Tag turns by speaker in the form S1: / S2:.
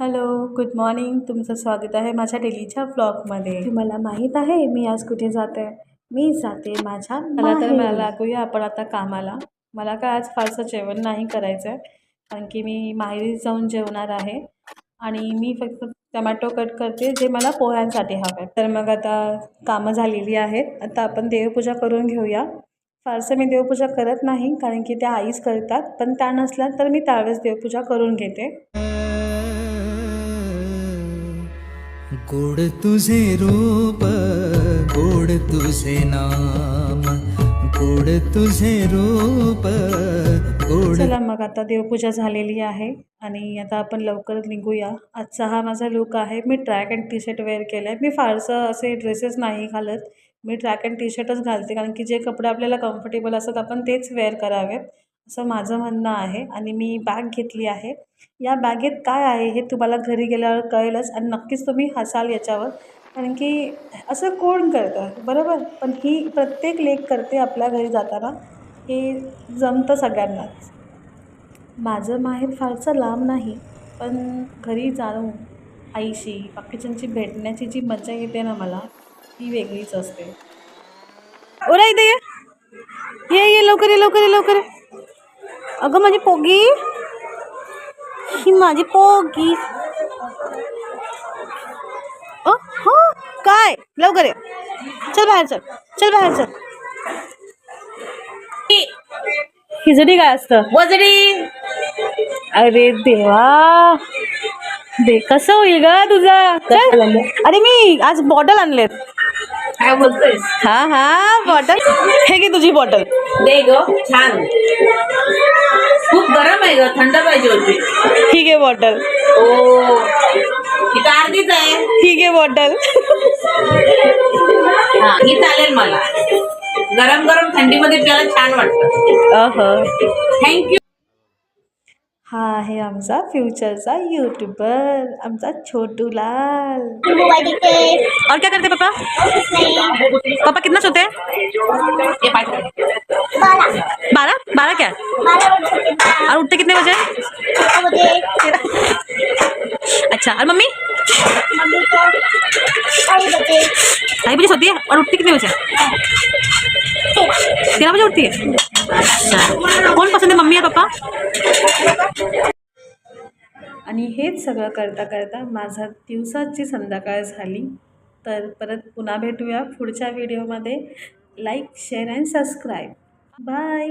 S1: Hello, good morning. तुमचं स्वागत आहे माझ्या डेलीच्या व्लॉगमध्ये. तुम्हाला माहीत आहे मी आज कुठे जाते? मी जाते माझ्या मला तर मला लागूया आपण आता कामाला. मला काय आज फारसं जेवण नाही करायचं आहे, कारण की मी माहेरी जाऊन जेवणार आहे आणि मी फक्त टमॅटो कट करते जे मला पोह्यांसाठी हवं आहे. तर मग आता कामं झालेली आहेत. आता आपण देवपूजा करून घेऊया. फारसं मी देवपूजा करत नाही, कारण की त्या आईच करतात, पण त्या नसल्या तर मी त्यावेळेस देवपूजा करून घेते.
S2: गोड तुझे रूप, गोड तुझे नाम, गोड तुझे रूप, गोड.
S1: चला मग आता देवपूजा झालेली आहे आणि आता आपण लवकरच निघूया. आजचा हा माझा लुक आहे. मी track and T shirt wear केलं आहे. मी फारसं असे ड्रेसेस नाही घालत. मी ट्रॅक अँड टी शर्टच घालते, कारण की जे कपडे आपल्याला कम्फर्टेबल असतात आपण तेच वेअर करावेत असं माझं म्हणणं आहे. आणि मी बॅग घेतली आहे. या बॅगेत काय आहे हे तुम्हाला घरी गेल्यावर कळेलच आणि नक्कीच तुम्ही हसाल याच्यावर, कारण की असं कोण करतं बरोबर? पण ही प्रत्येक लेक करते आपल्या घरी जाताना. हे जमतं सगळ्यांनाच. माझं माहेर फारसं लांब नाही, पण घरी जाऊन आईशी बाकीच्यांची भेटण्याची जी मजा येते ना मला, ती वेगळीच असते. ओरा इथे ये लवकर ये लवकर ये लवकर ये. अगं माझी पोगी, ही माझी पोगी. ओ हो, काय लवकर ये. चल बाहेर चल, चल बाहेर चल. खिचडी काय असतं?
S3: वजडी.
S1: अरे देवा, दे कसं होईल ग तुझं? चल. अरे मी आज बॉटल आणलेत.
S3: काय बोलतोयस?
S1: हा बॉटल. हे घे तुझी बॉटल.
S3: दे ग, छान. खूप गरम आहे ग, थंड पाहिजे होती.
S1: ठीक आहे बॉटल.
S3: ओ, ही तर अर्धीच आहे.
S1: ठीक आहे बॉटल.
S3: हा, ही चालेल मला. गरम गरम थंडीमध्ये प्यायला छान वाटतं. थँक्यू.
S1: हा आहे आमचा फ्युचरचा यूट्यूबर, आमचा छोटू लाल. और क्या करते पापा? पापा कितना सोते हैं?
S3: ये पाय.
S1: 12 12 क्या? और उठते कितने बजे? अच्छा, और मम्मी? 2:30 बजे सोती है और उठती कितने बजे? 13 बजे उठती है. अच्छा, कोण पसंत आहे, मम्मी या पप्पा? आणि हेच सगळं करता करता माझा दिवसाची संध्याकाळ झाली. तर परत पुन्हा भेटूया पुढच्या व्हिडिओमध्ये. Like, share and subscribe. Bye.